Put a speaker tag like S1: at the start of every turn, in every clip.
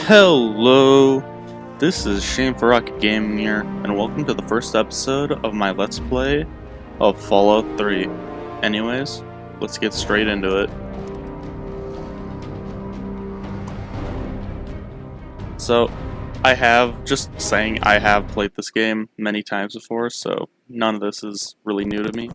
S1: Hello, this is Shane for Rocket Gaming here, and welcome to the first episode of my Let's Play of Fallout 3. Anyways, let's get straight into it. So, I have played this game many times before, so none of this is really new to me.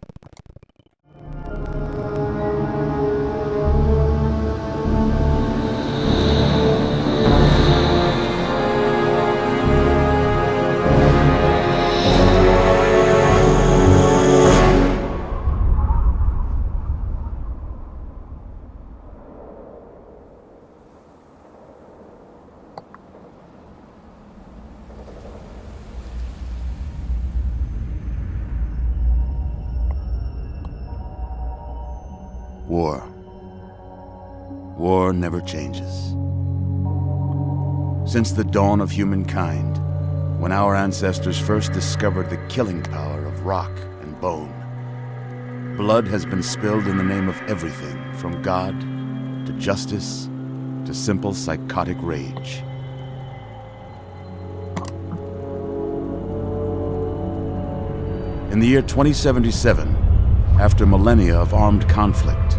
S2: War. War never changes. Since the dawn of humankind, when our ancestors first discovered the killing power of rock and bone, blood has been spilled in the name of everything from God to justice to simple psychotic rage. In the year 2077, after millennia of armed conflict,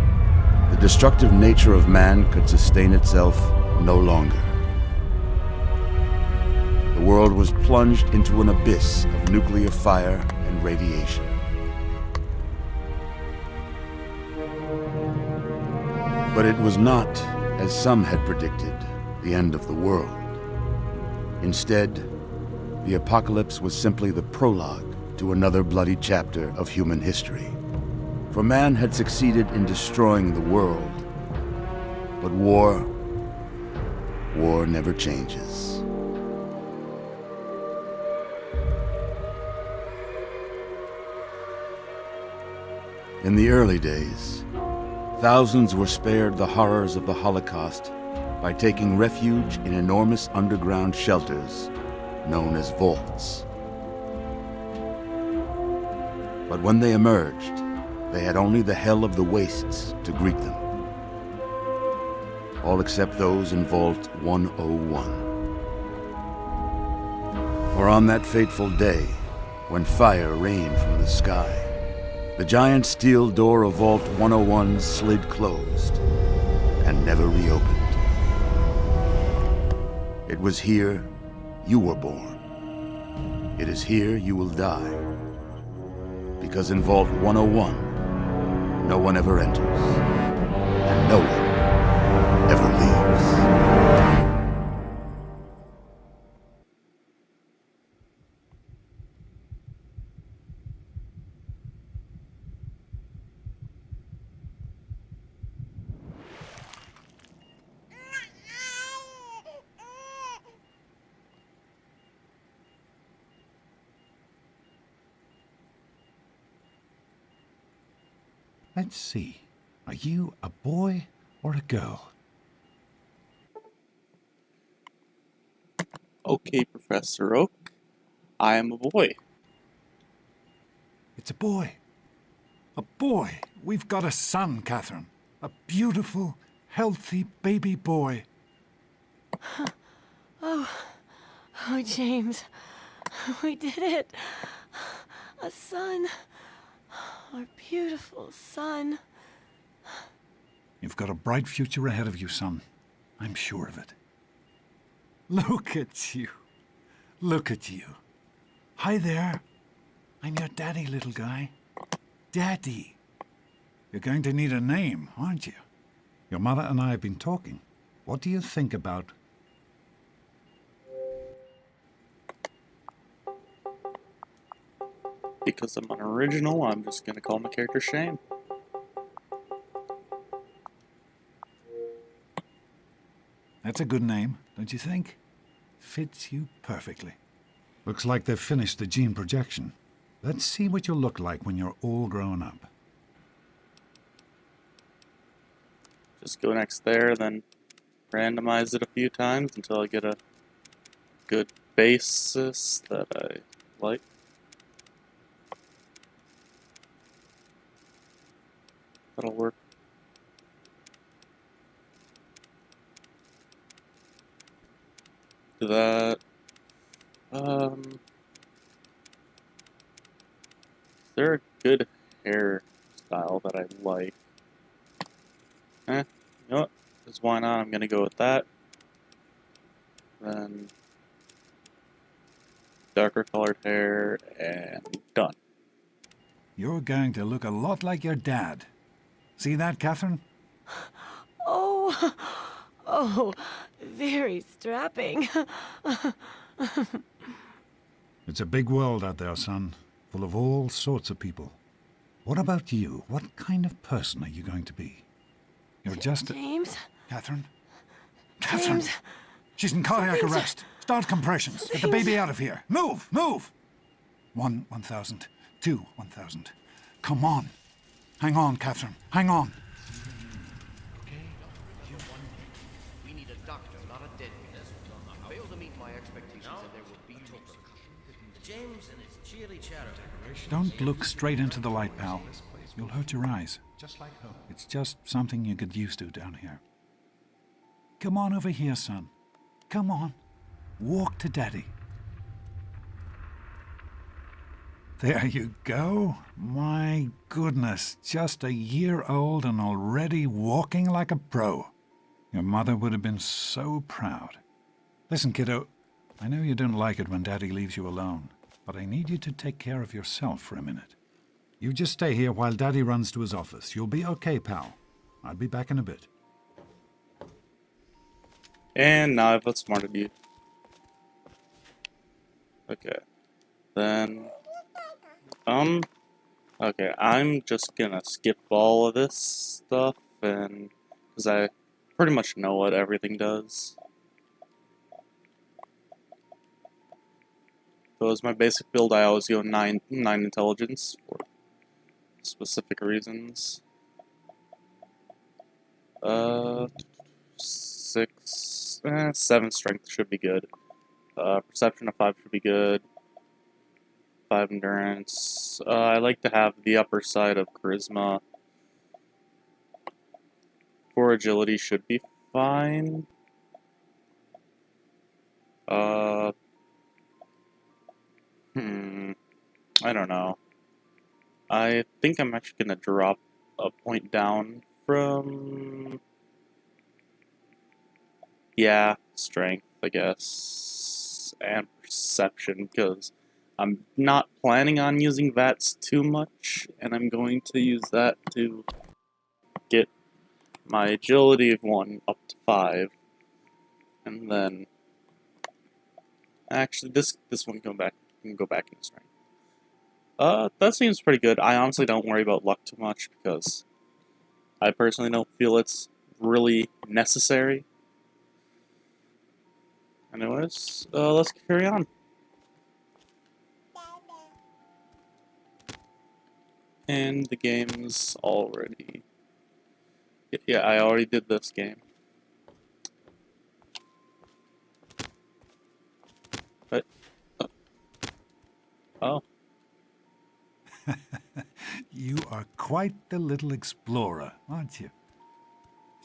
S2: the destructive nature of man could sustain itself no longer. The world was plunged into an abyss of nuclear fire and radiation. But it was not, as some had predicted, the end of the world. Instead, the apocalypse was simply the prologue to another bloody chapter of human history. For man had succeeded in destroying the world, but war never changes. In the early days, thousands were spared the horrors of the Holocaust by taking refuge in enormous underground shelters known as vaults. But when they emerged, they had only the hell of the wastes to greet them. All except those in Vault 101. For on that fateful day, when fire rained from the sky, the giant steel door of Vault 101 slid closed and never reopened. It was here you were born. It is here you will die. Because in Vault 101, no one ever enters, and no one ever leaves.
S3: Let's see. Are you a boy or a girl?
S1: Okay, Professor Oak, I am a boy.
S3: It's a boy. A boy. We've got a son, Catherine. A beautiful, healthy baby boy.
S4: Oh, James. We did it. A son. Our beautiful son.
S3: You've got a bright future ahead of you, son. I'm sure of it. Look at you. Look at you. Hi there. I'm your daddy, little guy. Daddy. You're going to need a name, aren't you? Your mother and I have been talking. What do you think about...
S1: Because I'm an original, I'm just gonna call my character Shane.
S3: That's a good name, don't you think? Fits you perfectly. Looks like they've finished the gene projection. Let's see what you'll look like when you're all grown up.
S1: Just go next there, then randomize it a few times until I get a good basis that I like. That'll work. Do that. Is there a good hairstyle that I like? You know what? Because why not? I'm gonna go with that. Then darker colored hair, and done.
S3: You're going to look a lot like your dad. See that, Catherine?
S4: Oh, oh, very strapping.
S3: It's a big world out there, son, full of all sorts of people. What about you? What kind of person are you going to be? You're just...
S4: James?
S3: Catherine? Catherine!
S4: James?
S3: She's in cardiac
S4: Something's-
S3: arrest. Start compressions. Get the baby out of here. Move! Move! 1,000. 1,000. Come on. Hang on, Catherine. Hang on.
S5: We need a doctor, not a dead man. Fail to meet my expectations and there will be repercussions. James and his cheery chatter.
S3: Don't look straight into the light, pal. You'll hurt your eyes. It's just something you get used to down here. Come on over here, son. Come on. Walk to Daddy. There you go. My goodness, just a year old and already walking like a pro. Your mother would have been so proud. Listen, kiddo, I know you don't like it when Daddy leaves you alone, but I need you to take care of yourself for a minute. You just stay here while Daddy runs to his office. You'll be okay, pal. I'll be back in a bit.
S1: And now I've outsmarted you. Okay. Then... Okay, I'm just gonna skip all of this stuff, and... because I pretty much know what everything does. So as my basic build, I always go 9 intelligence for specific reasons. 7 strength should be good. Perception of 5 should be good. 5 endurance. I like to have the upper side of charisma. 4 agility should be fine. I don't know. I think I'm actually gonna drop a point down from... yeah, strength, I guess, and perception, because I'm not planning on using VATS too much, and I'm going to use that to get my agility of 1 up to 5, and then... actually, this one can go back into strength. That seems pretty good. I honestly don't worry about luck too much, because I personally don't feel it's really necessary. Anyways, let's carry on. And the game's already... yeah, I already did this game. But... oh.
S3: You are quite the little explorer, aren't you?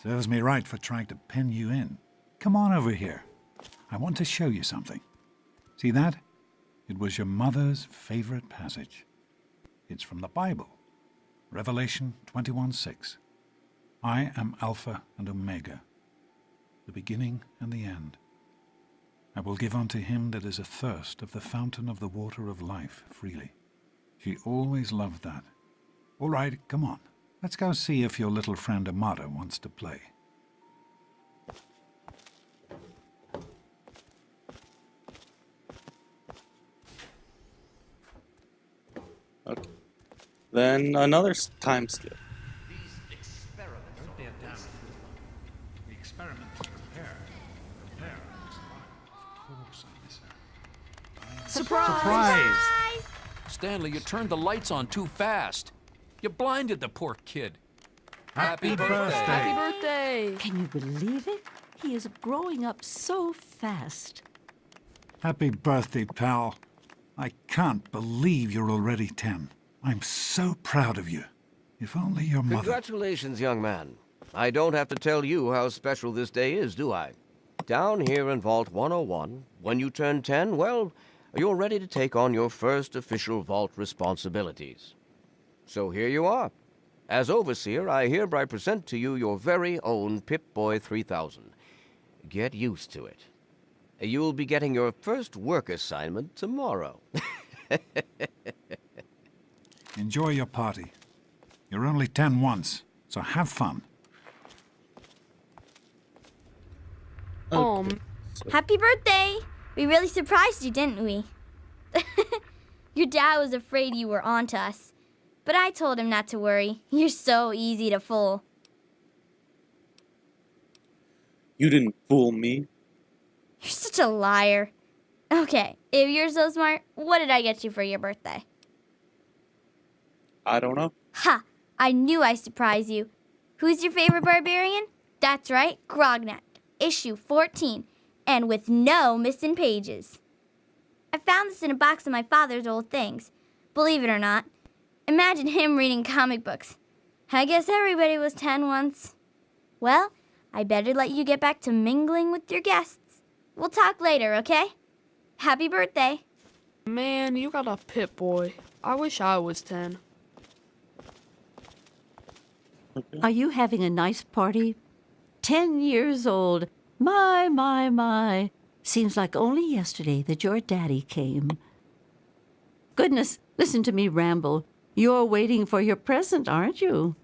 S3: Serves me right for trying to pin you in. Come on over here. I want to show you something. See that? It was your mother's favorite passage. It's from the Bible. Revelation 21:6. I am Alpha and Omega, the beginning and the end. I will give unto him that is athirst of the fountain of the water of life freely. She always loved that. All right, come on. Let's go see if your little friend Amada wants to play.
S1: Okay. Then another time skip.
S5: These experiments
S3: The experiment is prepared. Prepare. Of course, I
S4: Surprise!
S6: Stanley, you turned the lights on too fast. You blinded the poor kid.
S3: Happy birthday.
S4: Happy birthday!
S7: Can you believe it? He is growing up so fast.
S3: Happy birthday, pal. I can't believe you're already 10. I'm so proud of you. If only your mother...
S5: Congratulations, young man. I don't have to tell you how special this day is, do I? Down here in Vault 101, when you turn 10, well, you're ready to take on your first official vault responsibilities. So here you are. As Overseer, I hereby present to you your very own Pip-Boy 3000. Get used to it. You'll be getting your first work assignment tomorrow.
S3: Enjoy your party. You're only 10 once, so have fun.
S8: Happy birthday! We really surprised you, didn't we? Your dad was afraid you were onto us, but I told him not to worry. You're so easy to fool.
S1: You didn't fool me.
S8: You're such a liar. Okay, if you're so smart, what did I get you for your birthday?
S1: I don't know.
S8: Ha! I knew I'd surprise you. Who's your favorite barbarian? That's right, Grognak, issue 14, and with no missing pages. I found this in a box of my father's old things. Believe it or not, imagine him reading comic books. I guess everybody was 10 once. Well, I better let you get back to mingling with your guests. We'll talk later, okay? Happy birthday.
S4: Man, you got a Pip-Boy. I wish I was 10.
S7: Are you having a nice party? 10 years old. My. Seems like only yesterday that your daddy came. Goodness, listen to me ramble. You're waiting for your present, aren't you?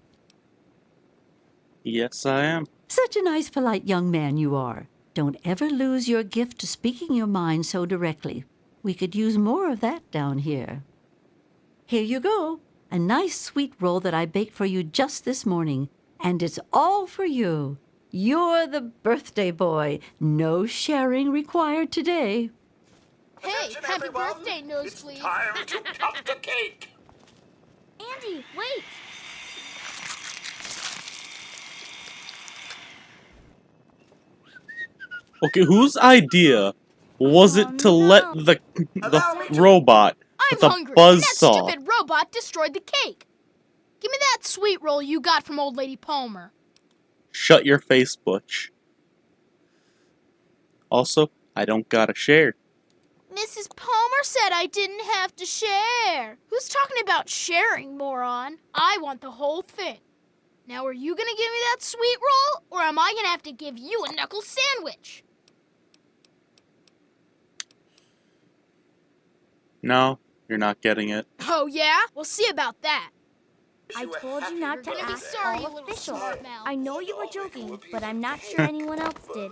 S1: Yes, I am.
S7: Such a nice, polite young man you are. Don't ever lose your gift to speaking your mind so directly. We could use more of that down here. Here you go. A nice sweet roll that I baked for you just this morning. And it's all for you. You're the birthday boy. No sharing required today.
S9: Hey, happy birthday, Nosebleed.
S10: It's time to cut the cake.
S8: Andy, wait.
S1: Okay, whose idea was it to let the robot
S9: I'm
S1: with the
S9: hungry, and that
S1: buzzsaw?
S9: stupid robot destroyed the cake. Give me that sweet roll you got from old lady Palmer.
S1: Shut your face, Butch. Also, I don't gotta share.
S9: Mrs. Palmer said I didn't have to share. Who's talking about sharing, moron? I want the whole thing. Now, are you gonna give me that sweet roll, or am I gonna have to give you a knuckle sandwich?
S1: No, you're not getting it.
S9: Oh, yeah? We'll see about that.
S8: I told you not to
S9: You're gonna be
S8: ask
S9: sorry, you
S8: all
S9: little
S8: officials.
S9: smart mouth.
S8: I know you were joking, but I'm not sure anyone else did.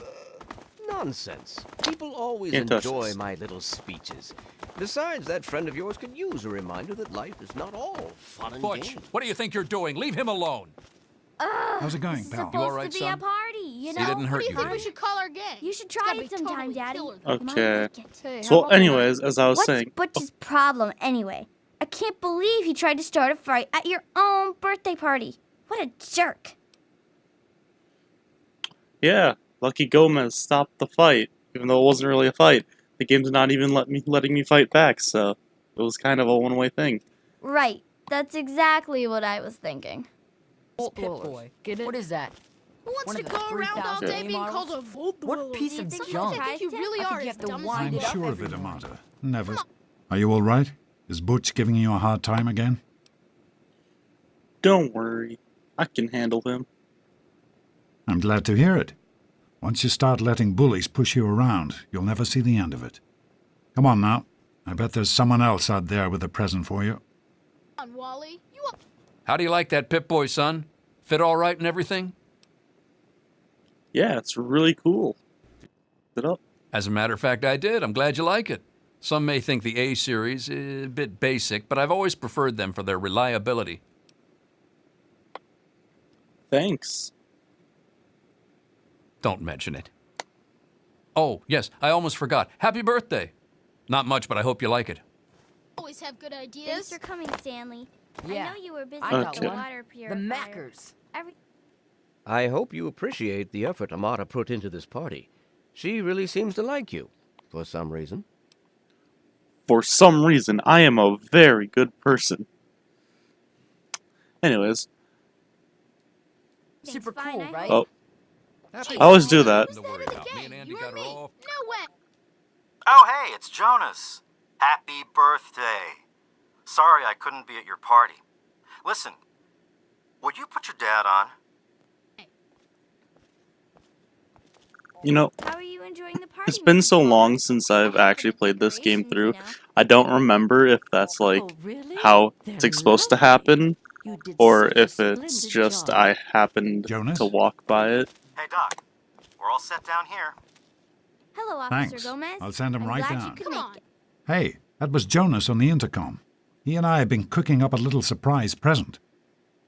S5: Nonsense. People always
S1: Can't touch
S5: enjoy
S1: this.
S5: my little speeches. Besides, that friend of yours could use a reminder that life is not all fun and
S6: Butch,
S5: games.
S6: what do you think you're doing? Leave him alone.
S3: How's it going,
S8: This is
S3: pal?
S8: supposed
S6: You all right,
S8: to be
S6: son?
S8: a party, you know?
S6: He didn't
S9: What
S6: hurt
S9: do you
S6: you,
S9: think
S6: did
S9: we
S6: he?
S9: should call our gang?
S8: You should
S9: It's
S8: try
S9: gotta
S8: it
S9: be
S8: sometime,
S9: totally
S8: Daddy.
S9: killer.
S8: You might
S1: Okay.
S8: like it.
S4: Hey,
S1: So,
S4: how about
S1: anyways, as I was
S8: What's
S1: saying,
S8: Butch's problem, anyway? I can't believe he tried to start a fight at your own birthday party. What a jerk.
S1: yeah, Lucky Gomez stopped the fight, even though it wasn't really a fight. The game's not even letting me fight back, so it was kind of a one-way thing.
S8: Right. That's exactly what I was thinking.
S4: Pip-Boy? Get it?
S11: What is that?
S9: Who wants
S11: One
S9: to
S11: of the
S9: go around all
S11: 3,000
S9: day being
S11: models?
S9: called a Volt
S11: What piece
S8: Do you
S11: of
S8: think
S11: junk?
S9: I think you really
S11: I think
S9: are
S11: you
S9: as
S11: have to
S9: dumb as
S11: wind
S9: you
S3: I'm
S11: it up
S3: sure of it,
S11: everyone.
S3: Amata. Never. Are you all right? Is Butch giving you a hard time again?
S1: Don't worry, I can handle him.
S3: I'm glad to hear it. Once you start letting bullies push you around, you'll never see the end of it. Come on now. I bet there's someone else out there with a present for you.
S9: Come on, Wally. You up?
S6: How do you like that Pip-Boy, son? Fit all right and everything?
S1: Yeah, it's really cool. Pick it up.
S6: As a matter of fact, I did. I'm glad you like it. Some may think the A series is a bit basic, but I've always preferred them for their reliability.
S1: Thanks.
S6: Don't mention it. Oh, yes, I almost forgot. Happy birthday. Not much, but I hope you like it.
S9: Always have good
S8: Thanks
S9: ideas.
S8: for coming, Stanley.
S11: Yeah,
S8: I know you were busy
S11: I
S8: with
S11: got
S8: the
S1: one.
S8: water
S11: The
S8: purifier.
S11: Mackers.
S5: I hope you appreciate the effort Amata put into this party. She really seems to like you, for some reason.
S1: For some reason, I am a very good person. Anyways,
S8: Thanks,
S11: Super
S8: fine,
S11: cool,
S8: I
S11: right?
S1: oh,
S6: Happy
S1: I always do that.
S6: Nothing to worry about. Me and Andy glad we got her off.
S9: No way.
S11: Oh, hey, it's Jonas. Happy birthday. Sorry I couldn't be at your party. Listen, would you put your dad on?
S1: You know,
S8: How are you enjoying the party?
S1: it's been
S8: Mrs.
S1: so
S8: Palmer?
S1: long since I've actually played this game through. I don't remember if that's like
S7: Oh, really?
S1: how
S7: They're
S1: it's supposed to
S7: lovely.
S1: happen,
S7: You did
S1: or
S7: such a
S1: if it's
S7: splendid
S1: just
S7: job.
S1: I happened
S3: Jonas?
S1: to walk by it.
S11: Hey, Doc, we're all set down here.
S8: Hello, Officer
S3: Thanks.
S8: Gomez.
S3: I'll send him
S8: I'm
S3: right
S8: glad
S3: down.
S8: You could
S9: Come
S8: make
S9: on.
S8: it.
S3: Hey, that was Jonas on the intercom. He and I have been cooking up a little surprise present.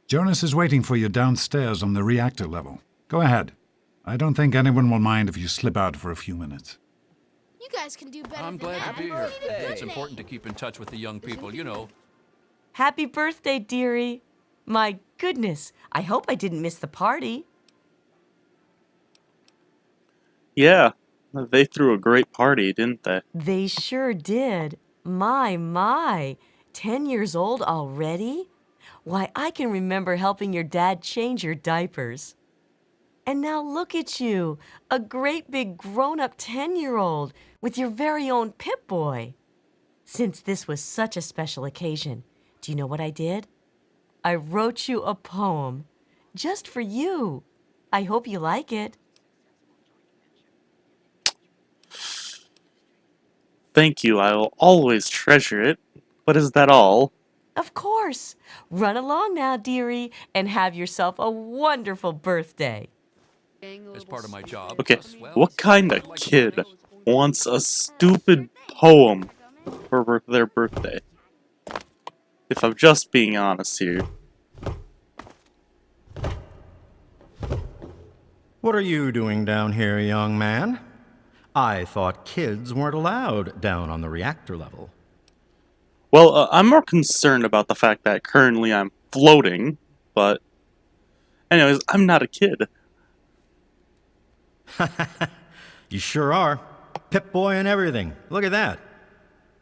S3: Jonas is waiting for you downstairs on the reactor level. Go ahead. I don't think anyone will mind if you slip out for a few minutes.
S9: You guys can do better
S6: I'm
S9: than
S6: glad
S9: that.
S6: to be here.
S9: Happy birthday.
S6: It's important to keep in touch with the young people, you know.
S12: Happy birthday, dearie. My goodness, I hope I didn't miss the party.
S1: Yeah, they threw a great party, didn't they?
S12: They sure did. My. 10 years old already? Why, I can remember helping your dad change your diapers. And now look at you, a great big grown-up 10-year-old with your very own Pip-Boy. Since this was such a special occasion, do you know what I did? I wrote you a poem, just for you. I hope you like it.
S1: Thank you, I will always treasure it. But is that all?
S12: Of course. Run along now, dearie, and have yourself a wonderful birthday.
S6: As part of my job.
S1: Okay,
S6: plus, well,
S1: what kind of
S6: like
S1: kid
S6: learning.
S1: wants a stupid poem for their birthday? If I'm just being honest here.
S13: What are you doing down here, young man? I thought kids weren't allowed down on the reactor level.
S1: Well, I'm more concerned about the fact that currently I'm floating, but anyways, I'm not a kid.
S13: You sure are. Pip-Boy and everything. Look at that.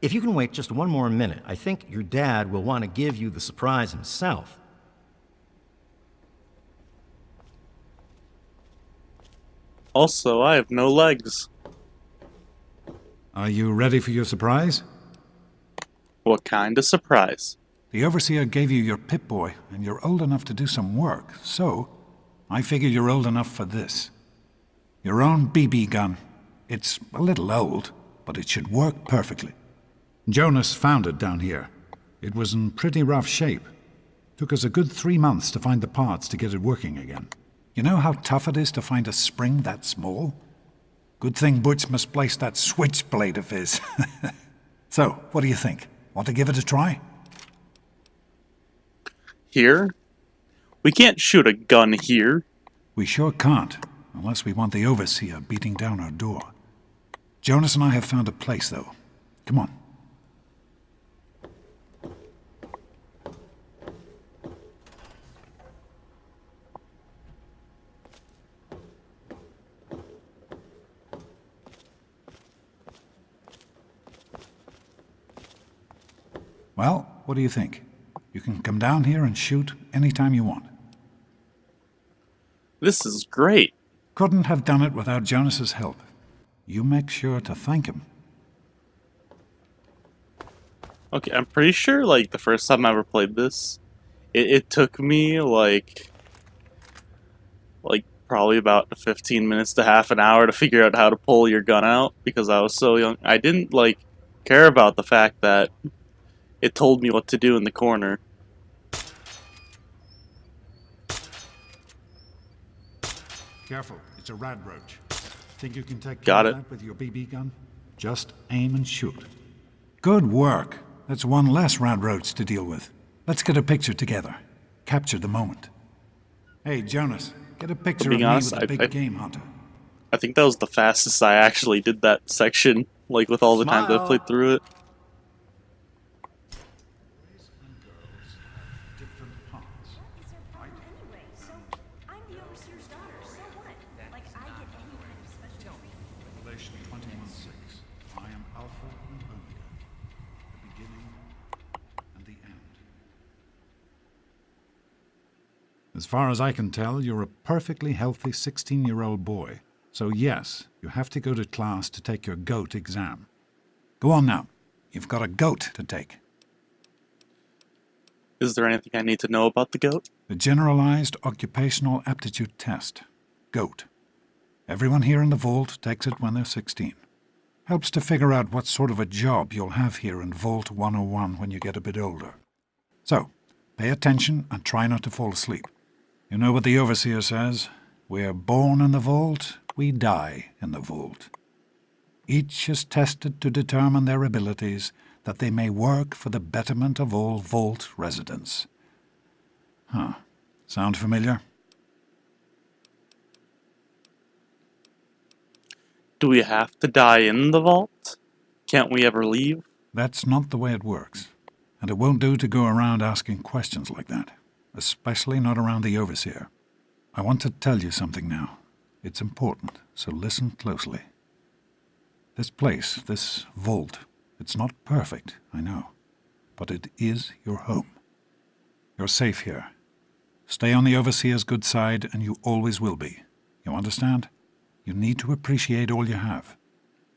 S13: If you can wait just one more minute, I think your dad will want to give you the surprise himself.
S1: Also, I have no legs.
S3: Are you ready for your surprise?
S1: What kind of surprise?
S3: The Overseer gave you your Pip-Boy, and you're old enough to do some work, so I figure you're old enough for this. Your own BB gun. It's a little old, but it should work perfectly. Jonas found it down here. It was in pretty rough shape. Took us a good 3 months to find the parts to get it working again. You know how tough it is to find a spring that small? Good thing Butch misplaced that switchblade of his. So, what do you think? Want to give it a try?
S1: Here? We can't shoot a gun here.
S3: We sure can't, unless we want the Overseer beating down our door. Jonas and I have found a place, though. Come on. Well, what do you think? You can come down here and shoot anytime you want.
S1: This is great.
S3: Couldn't have done it without Jonas's help. You make sure to thank him.
S1: Okay, I'm pretty sure, like, the first time I ever played this, it took me, like, probably about 15 minutes to half an hour to figure out how to pull your gun out, because I was so young. I didn't, like, care about the fact that it told me what to do in the corner.
S3: Careful, it's a rad roach. Think you can take
S1: Got
S3: care
S1: it.
S3: of that with your BB gun? Just aim and shoot. Good work. That's one less rad roach to deal with. Let's get a picture together. Capture the moment. Hey, Jonas, get a picture of
S1: Being
S3: me
S1: honest,
S3: with a big game hunter.
S1: I think that was the fastest I actually did that section, like, with all the times I
S13: Smile.
S1: played through it.
S3: Boys and girls have different parts.
S7: Anyway, so I'm the overseer's daughter, so what? Like, I get any kind of special treatment.
S3: Revelation 21:6. I am Alpha and Omega, the beginning and the end. As far as I can tell, you're a perfectly healthy 16-year-old boy. So yes, you have to go to class to take your G.O.A.T exam. Go on now. You've got a G.O.A.T to take.
S1: Is there anything I need to know about the G.O.A.T?
S3: The Generalized Occupational Aptitude Test. G.O.A.T. Everyone here in the Vault takes it when they're 16. Helps to figure out what sort of a job you'll have here in Vault 101 when you get a bit older. So, pay attention and try not to fall asleep. You know what the Overseer says? We're born in the Vault, we die in the Vault. Each is tested to determine their abilities, that they may work for the betterment of all Vault residents. Huh. Sound familiar?
S1: Do we have to die in the vault? Can't we ever leave?
S3: That's not the way it works. And it won't do to go around asking questions like that. Especially not around the Overseer. I want to tell you something now. It's important, so listen closely. This place, this vault, it's not perfect, I know. But it is your home. You're safe here. Stay on the Overseer's good side, and you always will be. You understand? You need to appreciate all you have.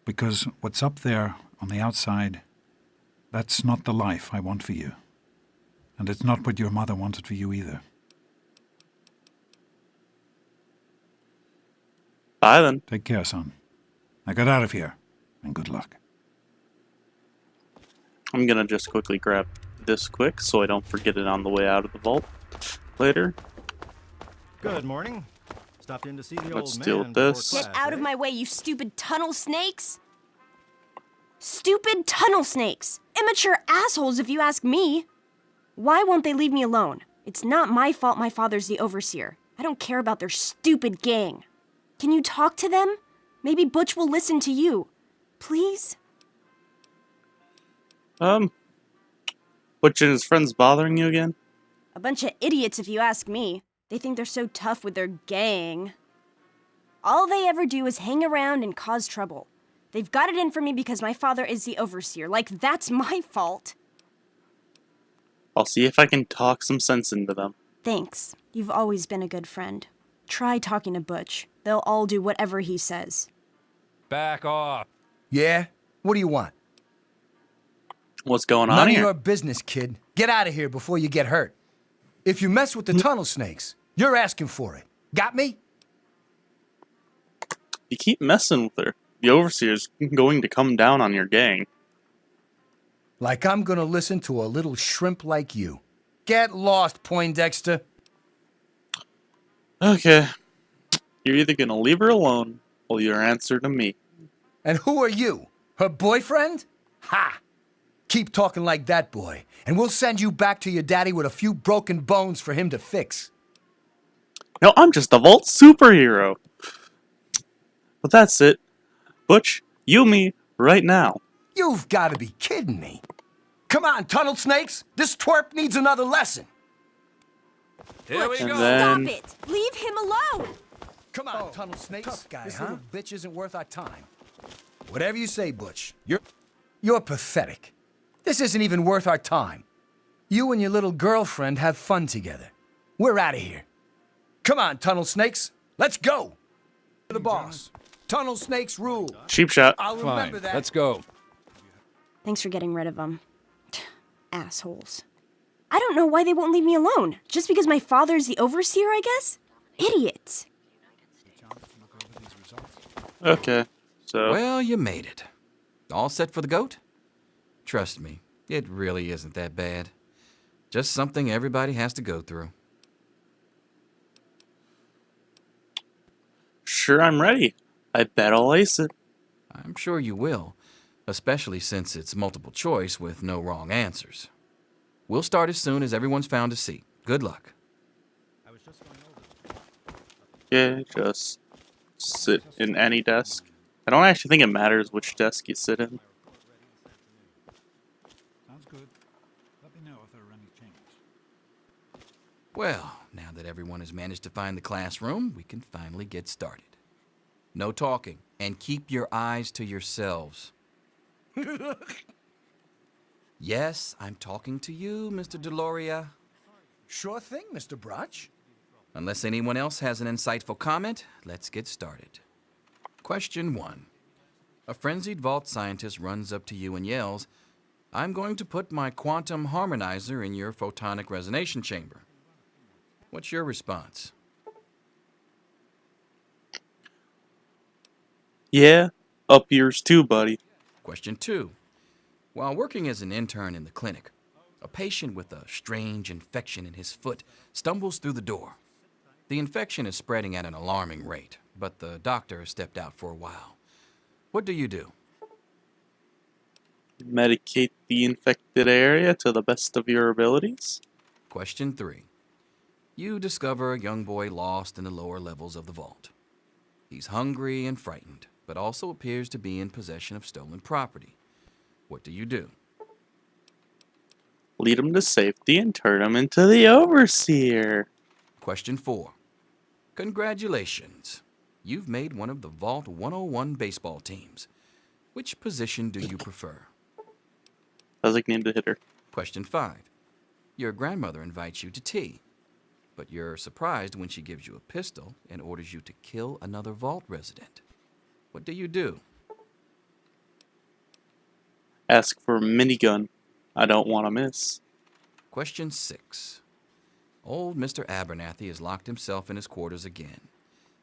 S3: Because what's up there, on the outside, that's not the life I want for you. And it's not what your mother wanted for you either.
S1: Bye then.
S3: Take care, son. Now get out of here, and good luck.
S1: I'm gonna just quickly grab this quick so I don't forget it on the way out of the vault later.
S13: Good morning. Stopped in to see the
S1: Let's
S13: old
S1: deal
S13: man
S1: with
S13: before
S1: this.
S13: class,
S14: Get out of
S13: eh?
S14: my way, you stupid tunnel snakes! Stupid tunnel snakes! Immature assholes, if you ask me! Why won't they leave me alone? It's not my fault my father's the Overseer. I don't care about their stupid gang. Can you talk to them? Maybe Butch will listen to you. Please?
S1: Butch and his friends bothering you again?
S14: A bunch of idiots, if you ask me. They think they're so tough with their gang. All they ever do is hang around and cause trouble. They've got it in for me because my father is the Overseer. Like, that's my fault.
S1: I'll see if I can talk some sense into them.
S14: Thanks. You've always been a good friend. Try talking to Butch. They'll all do whatever he says.
S6: Back off.
S15: Yeah? What do you want?
S1: What's going on
S15: None
S1: here?
S15: of your business, kid. Get out of here before you get hurt. If you mess with the tunnel snakes, you're asking for it. Got me?
S1: You keep messing with her. The Overseer's going to come down on your gang.
S15: Like I'm gonna listen to a little shrimp like you. Get lost, Poindexter.
S1: Okay. You're either gonna leave her alone, or your answer to me.
S15: And who are you? Her boyfriend? Ha! Keep talking like that, boy, and we'll send you back to your daddy with a few broken bones for him to fix.
S1: No, I'm just a Vault superhero. But that's it. Butch, you me, right now.
S15: You've got to be kidding me. Come on, tunnel snakes. This twerp needs another lesson.
S6: Here we
S1: And
S6: go.
S1: then-
S14: Stop it! Leave him alone!
S15: Come on, tunnel snakes.
S13: tough guy,
S15: this
S13: huh?
S15: little bitch isn't worth our time. Whatever you say, Butch. You're pathetic. This isn't even worth our time. You and your little girlfriend have fun together. We're out of here. Come on, tunnel snakes. Let's go. The boss. Tunnel snakes rule.
S1: Cheap shot.
S15: I'll
S6: Fine.
S15: remember that.
S6: Let's go.
S14: Thanks for getting rid of them. Assholes. I don't know why they won't leave me alone. Just because my father's the Overseer, I guess? Idiots.
S1: Okay, so...
S6: Well, you made it. All set for the GOAT? Trust me, it really isn't that bad. Just something everybody has to go through.
S1: Sure, I'm ready. I bet I'll ace it.
S6: I'm sure you will, especially since it's multiple choice with no wrong answers. We'll start as soon as everyone's found a seat. Good luck.
S1: Yeah, just sit in any desk. I don't actually think it matters which desk you sit in.
S3: Sounds good. Let me know if there are any changes.
S6: Well, now that everyone has managed to find the classroom, we can finally get started. No talking, and keep your eyes to yourselves. Yes, I'm talking to you, Mr. Deloria.
S15: Sure thing, Mr. Brotch.
S6: Unless anyone else has an insightful comment, let's get started. Question 1. A frenzied vault scientist runs up to you and yells, "I'm going to put my quantum harmonizer in your photonic resonation chamber." What's your response?
S1: Yeah, up yours too, buddy.
S6: Question 2. While working as an intern in the clinic, a patient with a strange infection in his foot stumbles through the door. The infection is spreading at an alarming rate, but the doctor has stepped out for a while. What do you do?
S1: Medicate the infected area to the best of your abilities.
S6: Question 3. You discover a young boy lost in the lower levels of the vault. He's hungry and frightened, but also appears to be in possession of stolen property. What do you do?
S1: Lead him to safety and turn him into the Overseer.
S6: Question 4. Congratulations. You've made one of the Vault 101 baseball teams. Which position do you prefer?
S1: Designated hitter.
S6: Question 5. Your grandmother invites you to tea, but you're surprised when she gives you a pistol and orders you to kill another vault resident. What do you do?
S1: Ask for a minigun. I don't want to miss.
S6: Question 6. Old Mr. Abernathy has locked himself in his quarters again,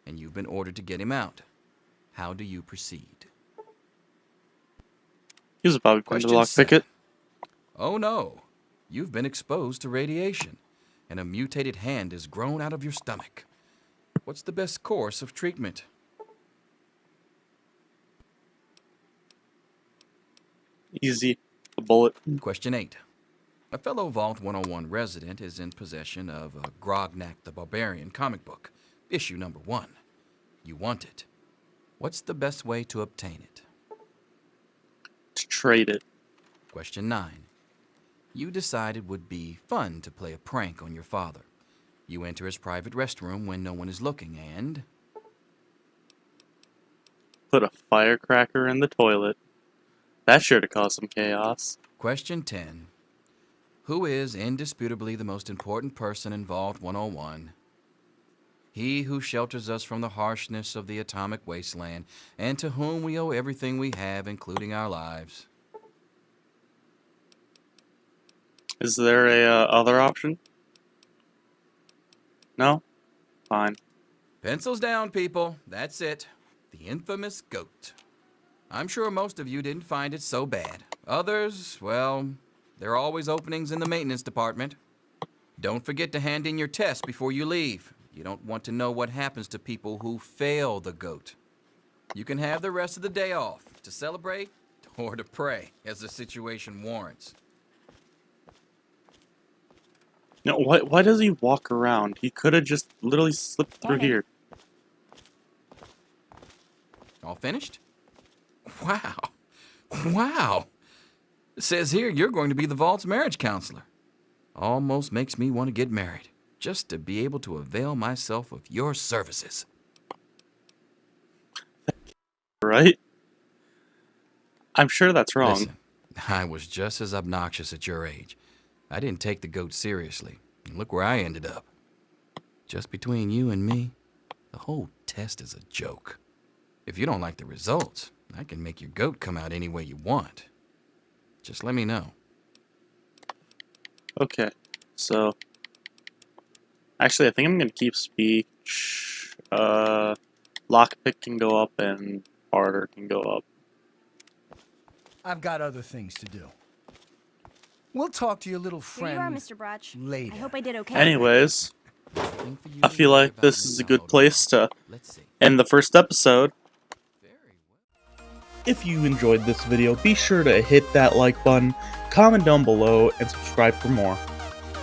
S6: and you've been ordered to get him out. How do you proceed?
S1: Use a bobby pin to lockpick it.
S6: Oh no! You've been exposed to radiation, and a mutated hand has grown out of your stomach. What's the best course of treatment?
S1: Easy. A bullet.
S6: Question 8. A fellow Vault 101 resident is in possession of a Grognak the Barbarian comic book, issue number 1. You want it. What's the best way to obtain it?
S1: To trade it.
S6: Question 9. You decide it would be fun to play a prank on your father. You enter his private restroom when no one is looking and...
S1: Put a firecracker in the toilet. That's sure to cause some chaos.
S6: Question 10. Who is indisputably the most important person in Vault 101? He who shelters us from the harshness of the atomic wasteland, and to whom we owe everything we have, including our lives.
S1: Is there a other option? No? Fine.
S6: Pencils down, people. That's it. The infamous GO.A.T. I'm sure most of you didn't find it so bad. Others, well, there are always openings in the maintenance department. Don't forget to hand in your test before you leave. You don't want to know what happens to people who fail the GO.A.T. You can have the rest of the day off to celebrate or to pray as the situation warrants.
S1: No, why does he walk around? He could have just literally slipped through here.
S6: All finished? Wow. Wow. It says here you're going to be the Vault's marriage counselor. Almost makes me want to get married, just to be able to avail myself of your services.
S1: Right? I'm sure that's wrong.
S6: Listen, I was just as obnoxious at your age. I didn't take the GO.A.T. seriously. And look where I ended up. Just between you and me, the whole test is a joke. If you don't like the results, I can make your GO.A.T. come out any way you want. Just let me know.
S1: Okay, so... Actually, I think I'm going to keep speech. Lockpick can go up and barter can go up.
S15: I've got other things to do. We'll talk to your little friend
S14: Here you are, Mr. Brotch.
S15: later.
S14: I hope I did okay.
S1: Anyways, I feel like this is a good place to end the first episode. If you enjoyed this video, be sure to hit that like button, comment down below, and subscribe for more.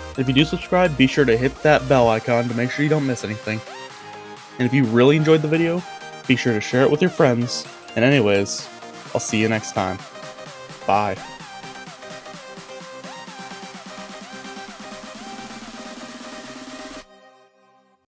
S1: And if you do subscribe, be sure to hit that bell icon to make sure you don't miss anything. And if you really enjoyed the video, be sure to share it with your friends. And anyways, I'll see you next time. Bye.